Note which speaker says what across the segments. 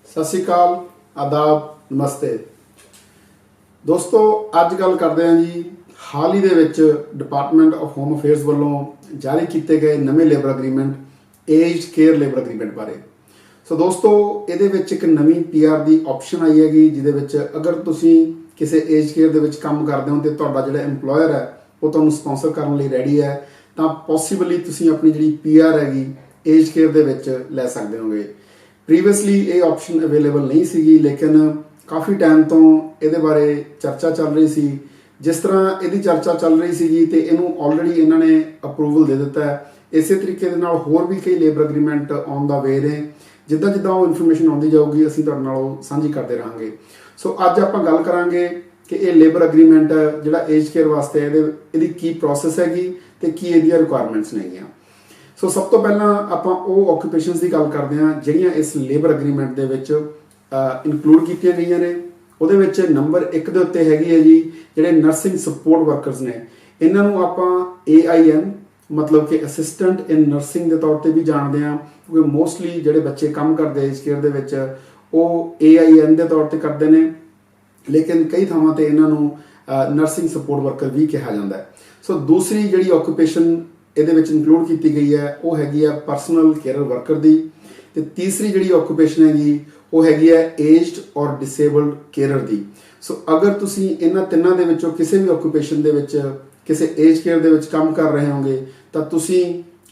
Speaker 1: सत श्री अकाल, आदाब, नमस्ते दोस्तों। अज गल करते हैं जी हाल ही डिपार्टमेंट ऑफ होम अफेयर्स वालों जारी किए गए नवे labour agreement aged care labour agreement बारे। सो दोस्तों ये एक नवी PR की ऑप्शन आई हैगी जिहदे अगर तुसी किसी एज केयर के काम करते हो तो तुहाडा जिहड़ा एम्पलॉयर है वो तुहानूं स्पॉन्सर करने लई रेडी है, तो पॉसीबली तुसी अपनी जी PR हैगी एज केयर के लै सकते होगे। प्रीवियसली ये ऑप्शन अवेलेबल नहीं सी, लेकिन काफ़ी टाइम तो ये बारे चर्चा चल रही सी। जिस तरह यदी चर्चा चल रही सी तो इनू ऑलरेडी इन्होंने अप्रूवल दे दिता है। इस तरीके होर भी कई labour agreement on the way ने, जिदा जिदा वो इन्फॉर्मेशन आती जाऊगी असीं तुहाडे नाल साझी करते रहेंगे। सो अज आपां गल करांगे कि ये लेबर अग्रीमेंट जिहड़ा एज केयर वास्ते इहदी की प्रोसैस हैगी ते की इहदियां रिक्वायरमेंट्स नहींगियां। सो सब तो पहला आपां वो ऑक्यूपेशनस की गल करते हैं जिहड़ियां इस लेबर अग्रीमेंट दे विच इनकलूड कीतियां गईयां ने। ਉਹਦੇ ਵਿੱਚ नंबर 1 ਦੇ ਉੱਤੇ ਹੈਗੀ ਹੈ जी ਜਿਹੜੇ नर्सिंग सपोर्ट वर्करस ने, ਇਹਨਾਂ ਨੂੰ ਆਪਾਂ AIN मतलब कि असिस्टेंट इन नर्सिंग के तौर पर भी जानते हैं, क्योंकि मोस्टली ਜਿਹੜੇ ਬੱਚੇ ਕੰਮ ਕਰਦੇ एज केयर ਦੇ ਵਿੱਚ ਉਹ AIN ਦੇ तौर पर करते हैं, लेकिन कई ਥਾਵਾਂ ਤੇ ਇਹਨਾਂ ਨੂੰ नर्सिंग सपोर्ट वर्कर भी कहा जाता है। सो दूसरी ਜਿਹੜੀ ऑक्यूपेशन ਇਹਦੇ ਵਿੱਚ ਇਨਕਲੂਡ ਕੀਤੀ ਗਈ ਹੈ ਉਹ ਹੈਗੀ ਆ ਪਰਸਨਲ ਕੇਅਰ ਵਰਕਰ ਦੀ, ਤੇ ਤੀਸਰੀ ਜਿਹੜੀ ਆਕੂਪੇਸ਼ਨ ਹੈਗੀ ਉਹ ਹੈਗੀ ਹੈ ਏਜਡ ਔਰ ਡਿਸੇਬਲਡ ਕੇਅਰਰ ਦੀ। ਸੋ ਅਗਰ ਤੁਸੀਂ ਇਹਨਾਂ ਤਿੰਨਾਂ ਦੇ ਵਿੱਚੋਂ ਕਿਸੇ ਵੀ ਆਕੂਪੇਸ਼ਨ ਦੇ ਵਿੱਚ ਕਿਸੇ ਏਜ ਕੇਅਰ ਦੇ ਵਿੱਚ ਕੰਮ ਕਰ ਰਹੇ ਹੋਗੇ ਤਾਂ ਤੁਸੀਂ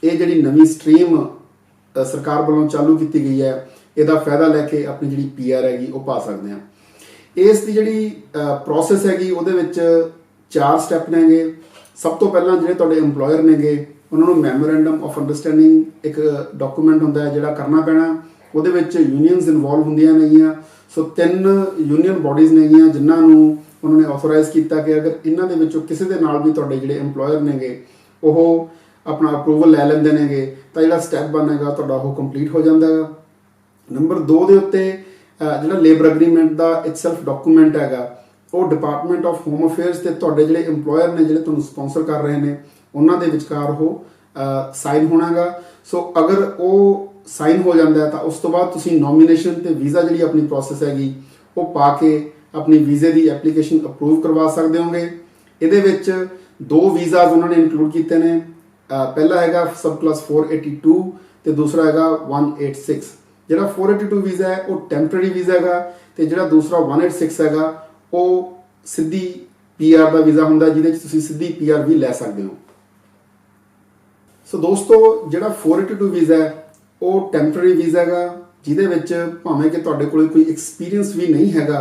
Speaker 1: ਇਹ ਜਿਹੜੀ ਨਵੀਂ ਸਟਰੀਮ ਸਰਕਾਰ ਵੱਲੋਂ ਚਾਲੂ ਕੀਤੀ ਗਈ ਹੈ ਇਹਦਾ ਫਾਇਦਾ ਲੈ ਕੇ ਆਪਣੀ ਜਿਹੜੀ PR ਹੈਗੀ ਉਹ ਪਾ ਸਕਦੇ ਆ। ਇਸ ਦੀ ਜਿਹੜੀ ਪ੍ਰੋਸੈਸ हैगी ਉਹਦੇ ਵਿੱਚ 4 ਸਟੈਪ ਨੇਗੇ। सब तो पहला जो तुहाडे एम्पलॉयर नेगे उन्होंने मैमोरेंडम ऑफ अंडरस्टैंडिंग एक डॉकूमेंट होंदा है जिहड़ा करना पैना। ਉਹਦੇ ਵਿੱਚ यूनियनस इनवॉल्व होंदियां नੇਗੀਆਂ। सो 3 यूनियन बॉडीज़ ਨੇਗੀਆਂ ਜਿਨ੍ਹਾਂ ਨੂੰ उन्होंने ऑथोराइज़ किया कि अगर इन्हां दे विचों किसी दे नाल भी तुहाडे जिहड़े एम्पलॉयर नेगे ਉਹ अपना अप्रूवल लै लैंदे नेगे ਤਾਂ ਜਿਹੜਾ स्टैप बनेगा तुहाडा ਉਹ कंप्लीट हो जाता है। नंबर 2 ਦੇ ਉੱਤੇ ਜਿਹੜਾ लेबर अग्रीमेंट ਦਾ इटसैल्फ डॉकूमेंट हैगा ਉਹ डिपार्टमेंट ऑफ होम अफेयर्स ਤੇ ਤੁਹਾਡੇ ਜਿਹੜੇ एम्पलॉयर ने ਜਿਹੜੇ ਤੁਹਾਨੂੰ स्पॉन्सर कर रहे हैं ਉਹਨਾਂ ਦੇ ਵਿਚਕਾਰ ਉਹ ਸਾਈਨ ਹੋਣਾਗਾ। सो अगर ਉਹ ਸਾਈਨ ਹੋ ਜਾਂਦਾ ਹੈ ਤਾਂ ਉਸ ਤੋਂ ਬਾਅਦ ਤੁਸੀਂ ਨੋਮੀਨੇਸ਼ਨ ਤੇ ਵੀਜ਼ਾ ਜਿਹੜੀ ਆਪਣੀ ਪ੍ਰੋਸੈਸ ਹੈਗੀ ਉਹ ਪਾ ਕੇ ਆਪਣੀ ਵੀਜ਼ੇ ਦੀ ਐਪਲੀਕੇਸ਼ਨ ਅਪਰੂਵ ਕਰਵਾ ਸਕਦੇ ਹੋਗੇ। ਇਹਦੇ ਵਿੱਚ 2 ਵੀਜ਼ਾਸ ਉਹਨਾਂ ਨੇ ਇਨਕਲੂਡ ਕੀਤੇ ਨੇ। ਪਹਿਲਾ ਹੈਗਾ ਸਬ ਕਲਾਸ 482 ਤੇ ਦੂਸਰਾ ਹੈਗਾ 186। ਜਿਹੜਾ 482 ਵੀਜ਼ਾ ਹੈ ਉਹ ਟੈਂਪਰੇਰੀ ਵੀਜ਼ਾ ਹੈਗਾ ਤੇ ਜਿਹੜਾ ਦੂਸਰਾ 186 ਹੈਗਾ ਉਹ ਸਿੱਧੀ PR ਦਾ ਵੀਜ਼ਾ ਹੁੰਦਾ ਜਿਹਦੇ ਵਿੱਚ ਤੁਸੀਂ ਸਿੱਧੀ PR ਵੀ ਲੈ ਸਕਦੇ ਹੋ। ਸੋ ਦੋਸਤੋ ਜਿਹੜਾ 482 ਵੀਜ਼ਾ ਹੈ ਉਹ ਟੈਂਪਰੇਰੀ ਵੀਜ਼ਾ ਹੈਗਾ ਜਿਹਦੇ ਵਿੱਚ ਭਾਵੇਂ ਕਿ ਤੁਹਾਡੇ ਕੋਲ ਕੋਈ ਐਕਸਪੀਰੀਅੰਸ ਵੀ ਨਹੀਂ ਹੈਗਾ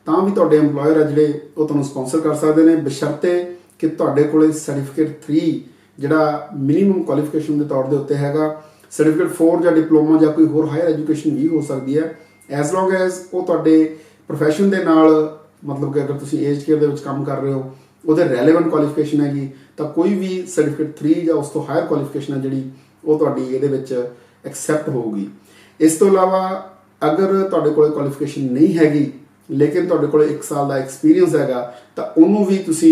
Speaker 1: ਤਾਂ ਵੀ ਤੁਹਾਡੇ EMPLOYER ਆ ਜਿਹੜੇ ਉਹ ਤੁਹਾਨੂੰ ਸਪਾਂਸਰ ਕਰ ਸਕਦੇ ਨੇ, ਬਸ਼ਰਤੇ ਕਿ ਤੁਹਾਡੇ ਕੋਲ ਸਰਟੀਫਿਕੇਟ 3 ਜਿਹੜਾ ਮਿਨੀਮਮ ਕੁਆਲੀਫਿਕੇਸ਼ਨ ਦੇ ਤੌਰ ਦੇ ਉੱਤੇ ਹੈਗਾ। ਸਰਟੀਫਿਕੇਟ 4 ਜਾਂ ਡਿਪਲੋਮਾ ਜਾਂ ਕੋਈ ਹੋਰ ਹਾਇਰ ਐਜੂਕੇਸ਼ਨ ਵੀ ਹੋ ਸਕਦੀ ਹੈ, ਐਜ਼ ਲੌਂਗ ਐਜ਼ ਉਹ ਤੁਹਾਡੇ ਪ੍ਰੋਫੈਸ਼ਨ ਦੇ ਨਾਲ मतलब कि अगर तुम एज केयर के काम कर रहे हो वो रैलेवेंट क्वालिफिकेशन हैगी तो कोई भी सर्टिफिकेट 3 या उस तो हायर क्वालिफिकेशन है जी वो ये एक्सैप्ट होगी। इस तो इलावा अगर तुहाडे कोल क्वालिफिकेशन नहीं हैगी लेकिन तुहाडे कोल 1 साल का एक्सपीरियंस हैगा तो उन्होंने भी तुसी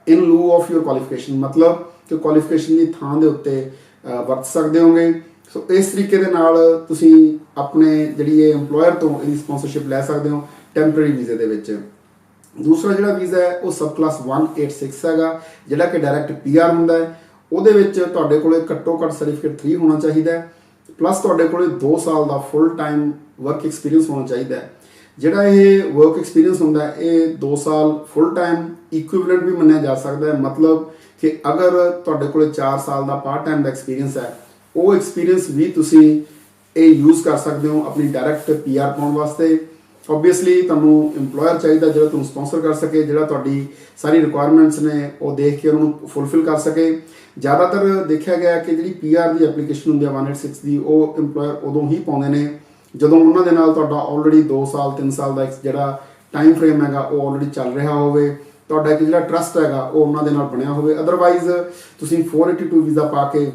Speaker 1: इन लू ऑफ योर क्वालिफिकेशन मतलब कि क्वालिफिकेशन की थां दे उत्ते वरत सकते होंगे। सो इस तरीके दे नाल तुसी अपने जिहड़ी एम्पलॉयर तो इहदी स्पॉन्सरशिप लै सकते हो टैंपरेरी वीज़े दे विच। दूसरा जिहड़ा वीज़ा है वो सब क्लास 186 हैगा जिहड़ा कि डायरैक्ट PR हुंदा है। ਉਹਦੇ ਵਿੱਚ ਤੁਹਾਡੇ ਕੋਲੇ ਘੱਟੋ ਘੱਟ ਸਰਟੀਫਿਕੇਟ 3 ਹੋਣਾ ਚਾਹੀਦਾ ਹੈ ਪਲੱਸ ਤੁਹਾਡੇ ਕੋਲੇ 2 ਸਾਲ ਦਾ ਫੁੱਲ ਟਾਈਮ ਵਰਕ ਐਕਸਪੀਰੀਅੰਸ ਹੋਣਾ ਚਾਹੀਦਾ ਹੈ। ਜਿਹੜਾ ਇਹ ਵਰਕ ਐਕਸਪੀਰੀਅੰਸ ਹੁੰਦਾ ਹੈ ਇਹ 2 ਸਾਲ ਫੁੱਲ ਟਾਈਮ ਇਕੁਇਵਲੈਂਟ ਵੀ ਮੰਨਿਆ ਜਾ ਸਕਦਾ ਹੈ, मतलब ਕਿ ਅਗਰ ਤੁਹਾਡੇ ਕੋਲੇ 4 ਸਾਲ ਦਾ ਪਾਰਟ ਟਾਈਮ ਦਾ ਐਕਸਪੀਰੀਅੰਸ ਹੈ ਉਹ ਐਕਸਪੀਰੀਅੰਸ ਵੀ ਤੁਸੀਂ ਇਹ ਯੂਜ਼ ਕਰ ਸਕਦੇ ਹੋ ਆਪਣੀ ਡਾਇਰੈਕਟ PR ਪਾਉਣ ਵਾਸਤੇ। ਓਬਵੀਅਸਲੀ ਤੁਹਾਨੂੰ EMPLOYER ਚਾਹੀਦਾ ਜਿਹੜਾ ਤੁਹਾਨੂੰ ਸਪਾਂਸਰ ਕਰ ਸਕੇ, ਜਿਹੜਾ ਤੁਹਾਡੀ ਸਾਰੀ ਰਿਕੁਆਇਰਮੈਂਟਸ ਨੇ ਉਹ ਦੇਖ ਕੇ ਉਹਨਾਂ ਨੂੰ ਫੁੱਲਫਿਲ ਕਰ ਸਕੇ। ਜ਼ਿਆਦਾਤਰ ਦੇਖਿਆ ਗਿਆ ਕਿ ਜਿਹੜੀ PR ਦੀ ਐਪਲੀਕੇਸ਼ਨ ਹੁੰਦੀ ਹੈ 186 ਦੀ ਉਹ EMPLOYER ਉਦੋਂ ਹੀ ਪਾਉਂਦੇ ਨੇ ਜਦੋਂ ਉਹਨਾਂ ਦੇ ਨਾਲ ਤੁਹਾਡਾ ਆਲਰੇਡੀ 2 ਸਾਲ 3 ਸਾਲ ਦਾ ਜਿਹੜਾ ਟਾਈਮ ਫਰੇਮ ਹੈਗਾ ਉਹ ਆਲਰੇਡੀ ਚੱਲ ਰਿਹਾ ਹੋਵੇ, ਤੁਹਾਡਾ ਇੱਕ ਜਿਹੜਾ ਟਰਸਟ ਹੈਗਾ ਉਹ ਉਹਨਾਂ ਦੇ ਨਾਲ ਬਣਿਆ ਹੋਵੇ। ਅਦਰਵਾਈਜ਼ ਤੁਸੀਂ 482 ਵੀਜ਼ਾ ਪਾ ਕੇ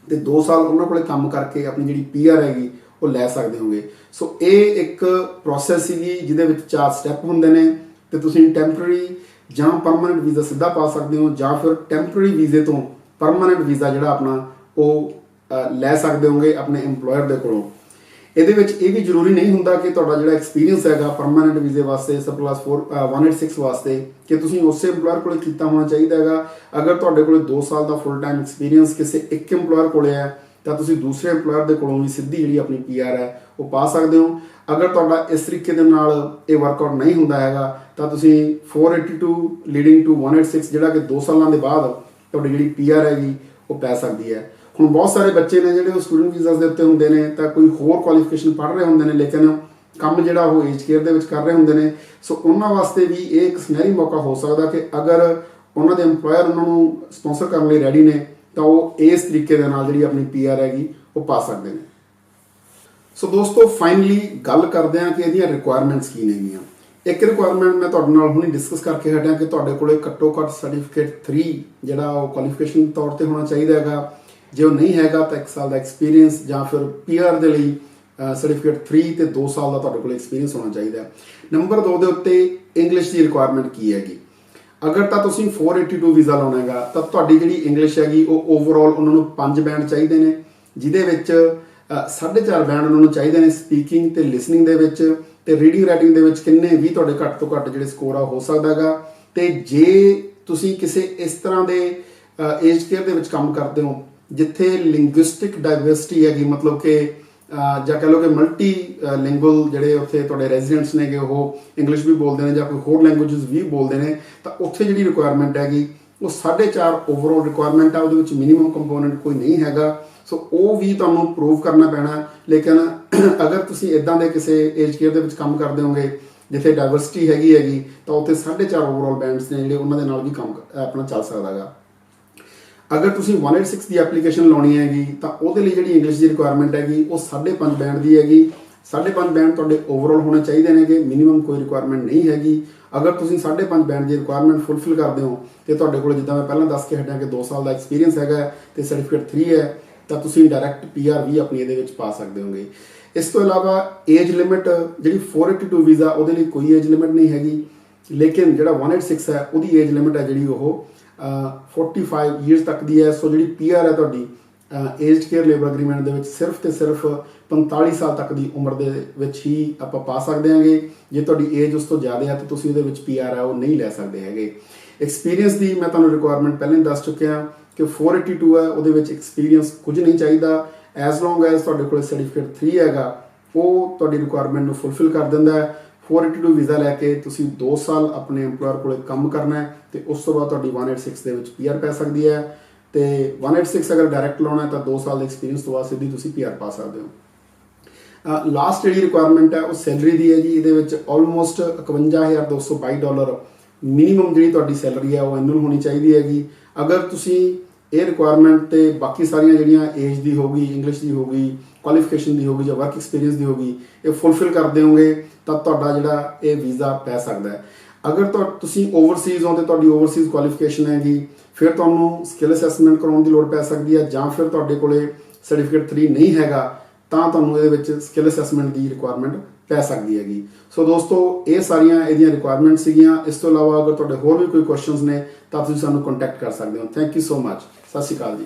Speaker 1: ਤੇ 2 ਸਾਲ ਉਹਨਾਂ ਕੋਲੇ ਕੰਮ ਕਰਕੇ ਆਪਣੀ ਜਿਹੜੀ PR ਹੈਗੀ ਉਹ ਲੈ ਸਕਦੇ ਹੋਗੇ। ਸੋ ਇਹ ਇੱਕ ਪ੍ਰੋਸੈਸ ਸੀਗੀ ਜਿਹਦੇ ਵਿੱਚ 4 ਸਟੈਪ ਹੁੰਦੇ ਨੇ ਤੇ ਤੁਸੀਂ ਟੈਂਪਰੇਰੀ ਜਾਂ ਪਰਮਾਨੈਂਟ ਵੀਜ਼ਾ ਸਿੱਧਾ ਪਾ ਸਕਦੇ ਹੋ ਜਾਂ ਫਿਰ ਟੈਂਪਰੇਰੀ ਵੀਜ਼ੇ ਤੋਂ ਪਰਮਾਨੈਂਟ ਵੀਜ਼ਾ ਜਿਹੜਾ ਆਪਣਾ ਉਹ ਲੈ ਸਕਦੇ ਹੋਗੇ ਆਪਣੇ EMPLOYER ਦੇ ਕੋਲੋਂ। ਇਹਦੇ ਵਿੱਚ ਇਹ ਵੀ ਜ਼ਰੂਰੀ ਨਹੀਂ ਹੁੰਦਾ ਕਿ ਤੁਹਾਡਾ ਜਿਹੜਾ ਐਕਸਪੀਰੀਅੰਸ ਹੈਗਾ ਪਰਮਾਨੈਂਟ ਵੀਜ਼ੇ ਵਾਸਤੇ ਸਬ ਕਲਾਸ 186 ਵਾਸਤੇ ਕਿ ਤੁਸੀਂ ਉਸੇ EMPLOYER ਕੋਲ ਕੀਤਾ ਹੋਣਾ ਚਾਹੀਦਾ ਹੈਗਾ। ਅਗਰ ਤੁਹਾਡੇ ਕੋਲ 2 ਸਾਲ ਦਾ ਫੁੱਲ ਟਾਈਮ ਐਕਸਪੀਰੀਅੰਸ ਕਿਸੇ ਇੱਕ EMPLOYER ਕੋਲ ਹੈ ਤਾਂ ਤੁਸੀਂ ਦੂਸਰੇ EMPLOYER ਦੇ ਕੋਲੋਂ ਵੀ ਸਿੱਧੀ ਜਿਹੜੀ ਆਪਣੀ PR ਹੈ ਉਹ ਪਾ ਸਕਦੇ ਹੋ। ਅਗਰ ਤੁਹਾਡਾ ਇਸ ਤਰੀਕੇ ਦੇ ਨਾਲ ਇਹ ਵਰਕਆਊਟ ਨਹੀਂ ਹੁੰਦਾ ਹੈਗਾ ਤਾਂ ਤੁਸੀਂ 482 ਲੀਡਿੰਗ ਟੂ 186 ਜਿਹੜਾ ਕਿ 2 ਸਾਲਾਂ ਦੇ ਬਾਅਦ ਤੁਹਾਡੀ ਜਿਹੜੀ PR ਹੈਗੀ ਉਹ ਪੈ ਸਕਦੀ ਹੈ। ਹੁਣ ਬਹੁਤ ਸਾਰੇ ਬੱਚੇ ਨੇ ਜਿਹੜੇ ਉਹ ਸਟੂਡੈਂਟ ਵੀਜ਼ਾਸ ਦੇ ਉੱਤੇ ਹੁੰਦੇ ਨੇ ਤਾਂ ਕੋਈ ਹੋਰ ਕੁਆਲੀਫਿਕੇਸ਼ਨ ਪੜ੍ਹ ਰਹੇ ਹੁੰਦੇ ਨੇ ਲੇਕਿਨ ਕੰਮ ਜਿਹੜਾ ਉਹ ਏਜ ਕੇਅਰ ਦੇ ਵਿੱਚ ਕਰ ਰਹੇ ਹੁੰਦੇ ਨੇ। ਸੋ ਉਹਨਾਂ ਵਾਸਤੇ ਵੀ ਇਹ ਇੱਕ ਸੁਨਹਿਰੀ ਮੌਕਾ ਹੋ ਸਕਦਾ ਕਿ ਅਗਰ ਉਹਨਾਂ ਦੇ EMPLOYER ਉਹਨਾਂ ਨੂੰ ਸਪਾਂਸਰ ਕਰਨ ਲਈ ਰੈਡੀ ਨੇ ਤਾਂ ਉਹ ਇਸ ਤਰੀਕੇ ਦੇ ਨਾਲ ਜਿਹੜੀ ਆਪਣੀ PR ਹੈਗੀ ਉਹ ਪਾ ਸਕਦੇ ਨੇ। ਸੋ ਦੋਸਤੋ ਫਾਈਨਲੀ ਗੱਲ ਕਰਦੇ ਹਾਂ ਕਿ ਇਹਦੀਆਂ ਰਿਕੁਆਇਰਮੈਂਟਸ ਕੀ ਨੇਗੀਆਂ। ਇੱਕ ਰਿਕੁਆਇਰਮੈਂਟ ਮੈਂ ਤੁਹਾਡੇ ਨਾਲ ਹੁਣੇ ਡਿਸਕਸ ਕਰਕੇ ਹਟਿਆ ਕਿ ਤੁਹਾਡੇ ਕੋਲੇ ਘੱਟੋ ਘੱਟ ਸਰਟੀਫਿਕੇਟ 3 ਜਿਹੜਾ ਉਹ ਕੁਆਲੀਫਿਕੇਸ਼ਨ ਤੌਰ ਤੇ ਹੋਣਾ ਚਾਹੀਦਾ ਹੈਗਾ। ਜੇ ਉਹ ਨਹੀਂ ਹੈਗਾ ਤਾਂ 1 ਸਾਲ ਦਾ ਐਕਸਪੀਰੀਅੰਸ ਜਾਂ ਫਿਰ PR ਦੇ ਲਈ ਸਰਟੀਫਿਕੇਟ 3 ਤੇ 2 ਸਾਲ ਦਾ ਤੁਹਾਡੇ ਕੋਲ ਐਕਸਪੀਰੀਅੰਸ ਹੋਣਾ ਚਾਹੀਦਾ। ਨੰਬਰ 2 ਦੇ ਉੱਤੇ ਇੰਗਲਿਸ਼ ਦੀ ਰਿਕੁਆਇਰਮੈਂਟ ਕੀ ਹੈਗੀ। ਅਗਰ ਤਾਂ ਤੁਸੀਂ 482 ਵੀਜ਼ਾ ਲਾਉਣਾ ਹੈਗਾ ਤਾਂ ਤੁਹਾਡੀ ਜਿਹੜੀ ਇੰਗਲਿਸ਼ ਹੈਗੀ ਉਹ ਓਵਰਆਲ ਉਹਨਾਂ ਨੂੰ 5 ਬੈਂਡ ਚਾਹੀਦੇ ਨੇ, ਜਿਹਦੇ ਵਿੱਚ 4.5 ਬੈਂਡ ਉਹਨਾਂ ਨੂੰ ਚਾਹੀਦੇ ਨੇ ਸਪੀਕਿੰਗ ਤੇ ਲਿਸਨਿੰਗ ਦੇ ਵਿੱਚ, ਤੇ ਰੀਡਿੰਗ ਰਾਈਟਿੰਗ ਦੇ ਵਿੱਚ ਕਿੰਨੇ ਵੀ ਤੁਹਾਡੇ ਘੱਟ ਤੋਂ ਘੱਟ ਜਿਹੜੇ ਸਕੋਰ ਆ ਹੋ ਸਕਦਾ ਹੈਗਾ। ਤੇ ਜੇ ਤੁਸੀਂ ਕਿਸੇ ਇਸ ਤਰ੍ਹਾਂ ਦੇ ਏਜ ਕੇਅਰ ਦੇ ਵਿੱਚ ਕੰਮ ਕਰਦੇ ਹੋ ਜਿੱਥੇ ਲਿੰਗੁਇਸਟਿਕ ਡਾਇਵਰਸਿਟੀ ਹੈਗੀ, ਮਤਲਬ ਕਿ ਜਾਂ ਕਹਿ ਲਓ ਕਿ ਮਲਟੀ ਲਿੰਗੁਅਲ ਜਿਹੜੇ ਉੱਥੇ ਤੁਹਾਡੇ ਰੈਜ਼ੀਡੈਂਟਸ ਨੇਗੇ ਉਹ ਇੰਗਲਿਸ਼ ਵੀ ਬੋਲਦੇ ਨੇ ਜਾਂ ਕੋਈ ਹੋਰ ਲੈਂਗੁਏਜਸ ਵੀ ਬੋਲਦੇ ਨੇ, ਤਾਂ ਉੱਥੇ ਜਿਹੜੀ ਰਿਕੁਆਇਰਮੈਂਟ ਹੈਗੀ ਉਹ 4.5 ਓਵਰਆਲ ਰਿਕੁਆਇਰਮੈਂਟ ਆ, ਉਹਦੇ ਵਿੱਚ ਮਿਨੀਮਮ ਕੰਪੋਨੈਂਟ ਕੋਈ ਨਹੀਂ ਹੈਗਾ। ਸੋ ਉਹ ਵੀ ਤੁਹਾਨੂੰ ਪ੍ਰੂਵ ਕਰਨਾ ਪੈਣਾ। ਲੇਕਿਨ ਅਗਰ ਤੁਸੀਂ ਇਦਾਂ ਦੇ ਕਿਸੇ ਏਜ ਕੇਅਰ ਦੇ ਵਿੱਚ ਕੰਮ ਕਰਦੇ ਹੋਗੇ ਜਿੱਥੇ ਡਾਇਵਰਸਿਟੀ ਹੈਗੀ ਤਾਂ ਉੱਥੇ 4.5 ਓਵਰਆਲ ਬੈਂਡਸ ਨੇ ਜਿਹੜੇ ਉਹਨਾਂ ਦੇ ਨਾਲ ਵੀ ਕੰਮ ਆਪਣਾ ਚੱਲ ਸਕਦਾ ਹੈਗਾ। ਅਗਰ ਤੁਸੀਂ 186 ਦੀ ਐਪਲੀਕੇਸ਼ਨ ਲਾਉਣੀ ਹੈਗੀ ਤਾਂ ਉਹਦੇ ਲਈ ਜਿਹੜੀ ਇੰਗਲਿਸ਼ ਦੀ ਰਿਕੁਆਇਰਮੈਂਟ ਹੈਗੀ ਉਹ 5.5 ਬੈਂਡ ਦੀ ਹੈਗੀ। 5.5 ਬੈਂਡ ਤੁਹਾਡੇ ਓਵਰਆਲ ਹੋਣੇ ਚਾਹੀਦੇ ਨੇਗੇ, ਮਿਨੀਮਮ ਕੋਈ ਰਿਕੁਆਇਰਮੈਂਟ ਨਹੀਂ ਹੈਗੀ। ਅਗਰ ਤੁਸੀਂ 5.5 ਬੈਂਡ ਦੀ ਰਿਕੁਆਇਰਮੈਂਟ ਫੁੱਲਫਿਲ ਕਰਦੇ ਹੋ ਤੇ ਤੁਹਾਡੇ ਕੋਲ ਜਿੱਦਾਂ ਮੈਂ ਪਹਿਲਾਂ ਦੱਸ ਕੇ ਹਟਿਆ ਕਿ 2 ਸਾਲ ਦਾ ਐਕਸਪੀਰੀਅੰਸ ਹੈਗਾ ਤੇ ਸਰਟੀਫਿਕੇਟ 3 ਹੈ ਤਾਂ ਤੁਸੀਂ ਡਾਇਰੈਕਟ PR ਵੀ ਆਪਣੀ ਇਹਦੇ ਵਿੱਚ ਪਾ ਸਕਦੇ ਹੋਗੇ। ਇਸ ਤੋਂ ਇਲਾਵਾ ਏਜ ਲਿਮਿਟ ਜਿਹੜੀ 482 ਵੀਜ਼ਾ ਉਹਦੇ ਲਈ ਕੋਈ ਏਜ ਲਿਮਿਟ ਨਹੀਂ ਹੈਗੀ, ਲੇਕਿਨ ਜਿਹੜਾ 186 ਹੈ ਉਹਦੀ ਏਜ ਲਿਮਿਟ ਹੈ ਜਿਹੜੀ ਉਹ 45 ਈਅਰਸ ਤੱਕ ਦੀ ਹੈ। ਸੋ ਜਿਹੜੀ PR ਹੈ ਤੁਹਾਡੀ ਏਜ ਕੇਅਰ ਲੇਬਰ ਅਗਰੀਮੈਂਟ ਦੇ ਵਿੱਚ ਸਿਰਫ ਤੇ ਸਿਰਫ 45 ਸਾਲ ਤੱਕ ਦੀ ਉਮਰ ਦੇ ਵਿੱਚ ਹੀ ਆਪਾਂ ਪਾ ਸਕਦੇ ਹਾਂਗੇ। ਜੇ ਤੁਹਾਡੀ ਏਜ ਉਸ ਤੋਂ ਜ਼ਿਆਦਾ ਹੈ ਤਾਂ ਤੁਸੀਂ ਉਹਦੇ ਵਿੱਚ PR ਹੈ ਉਹ ਨਹੀਂ ਲੈ ਸਕਦੇ ਹੈਗੇ। ਐਕਸਪੀਰੀਅੰਸ ਦੀ ਮੈਂ ਤੁਹਾਨੂੰ ਰਿਕੁਆਇਰਮੈਂਟ ਪਹਿਲਾਂ ਹੀ ਦੱਸ ਚੁੱਕਿਆ ਕਿ 482 ਹੈ ਉਹਦੇ ਵਿੱਚ ਐਕਸਪੀਰੀਅੰਸ ਕੁਝ ਨਹੀਂ ਚਾਹੀਦਾ। ਐਜ਼ ਲੌਂਗ ਐਜ਼ ਤੁਹਾਡੇ ਕੋਲ ਸਰਟੀਫਿਕੇਟ 3 ਹੈਗਾ ਉਹ ਤੁਹਾਡੀ ਰਿਕੁਆਇਰਮੈਂਟ ਨੂੰ ਫੁੱਲਫਿਲ ਕਰ ਦਿੰਦਾ ਹੈ। 482 ਵੀਜ਼ਾ ਲੈ ਕੇ ਤੁਸੀਂ 2 ਸਾਲ ਆਪਣੇ EMPLOYER ਕੋਲ ਕੰਮ ਕਰਨਾ ਹੈ ਤੇ ਉਸ ਤੋਂ ਬਾਅਦ ਤੁਹਾਡੀ 186 ਦੇ ਵਿੱਚ PR ਪੈ ਸਕਦੀ ਹੈ। ਤੇ 186 ਅਗਰ ਡਾਇਰੈਕਟ ਲਾਉਣਾ ਹੈ ਤਾਂ 2 ਸਾਲ ਦੇ ਐਕਸਪੀਰੀਅੰਸ ਤੋਂ ਬਾਅਦ ਸਿੱਧੀ ਤੁਸੀਂ PR ਪਾ ਸਕਦੇ ਹੋ। ਲਾਸਟ ਜਿਹੜੀ ਰਿਕੁਆਇਰਮੈਂਟ ਹੈ ਉਹ ਸੈਲਰੀ ਦੀ ਹੈ ਜੀ। ਇਹਦੇ ਵਿੱਚ ਆਲਮੋਸਟ $51,222 ਮਿਨੀਮਮ ਜਿਹੜੀ ਤੁਹਾਡੀ ਸੈਲਰੀ ਹੈ ਉਹ ਐਨੂਅਲ ਹੋਣੀ ਚਾਹੀਦੀ ਹੈਗੀ। ਅਗਰ ਤੁਸੀਂ ਇਹ ਰਿਕੁਆਇਰਮੈਂਟ ਤੇ ਬਾਕੀ ਸਾਰੀਆਂ ਜਿਹੜੀਆਂ ਏਜ ਦੀ ਹੋਗੀ, ਇੰਗਲਿਸ਼ ਦੀ ਹੋਗੀ, ਕੁਆਲੀਫਿਕੇਸ਼ਨ ਦੀ ਹੋਗੀ ਜਾਂ ਵਰਕ ਐਕਸਪੀਰੀਅੰਸ ਦੀ ਹੋਗੀ ਇਹ ਫੁੱਲਫਿਲ ਕਰਦੇ ਹੋਗੇ ਤਾਂ ਤੁਹਾਡਾ ਜਿਹੜਾ ਇਹ ਵੀਜ਼ਾ ਪੈ ਸਕਦਾ ਹੈ। ਅਗਰ ਤੁਸੀਂ ਓਵਰਸੀਜ਼ ਹੋ ਤੇ ਤੁਹਾਡੀ ਓਵਰਸੀਜ਼ ਕੁਆਲੀਫਿਕੇਸ਼ਨ ਹੈਗੀ ਫਿਰ ਤੁਹਾਨੂੰ ਸਕਿੱਲ ਅਸੈਸਮੈਂਟ ਕਰਾਉਣ ਦੀ ਲੋੜ ਪੈ ਸਕਦੀ ਹੈ, ਜਾਂ ਫਿਰ ਤੁਹਾਡੇ ਕੋਲੇ ਸਰਟੀਫਿਕੇਟ 3 ਨਹੀਂ ਹੈਗਾ ਤਾਂ ਤੁਹਾਨੂੰ ਇਹਦੇ ਵਿੱਚ ਸਕਿੱਲ ਅਸੈਸਮੈਂਟ ਦੀ ਰਿਕੁਆਇਰਮੈਂਟ ਪੈ ਸਕਦੀ ਹੈਗੀ। ਸੋ ਦੋਸਤੋ ਇਹ ਸਾਰੀਆਂ ਇਹਦੀਆਂ ਰਿਕੁਆਇਰਮੈਂਟ ਸੀਗੀਆਂ। ਇਸ ਤੋਂ ਇਲਾਵਾ ਅਗਰ ਤੁਹਾਡੇ ਹੋਰ ਵੀ ਕੋਈ ਕੁਐਸਚਨਸ ਨੇ ਤਾਂ ਤੁਸੀਂ ਸਾਨੂੰ ਕੰਟੈਕਟ ਕਰ ਸਕਦੇ ਹੋ। Thank you so much. ਸਤਿ ਸ਼੍ਰੀ ਅਕਾਲ ਜੀ।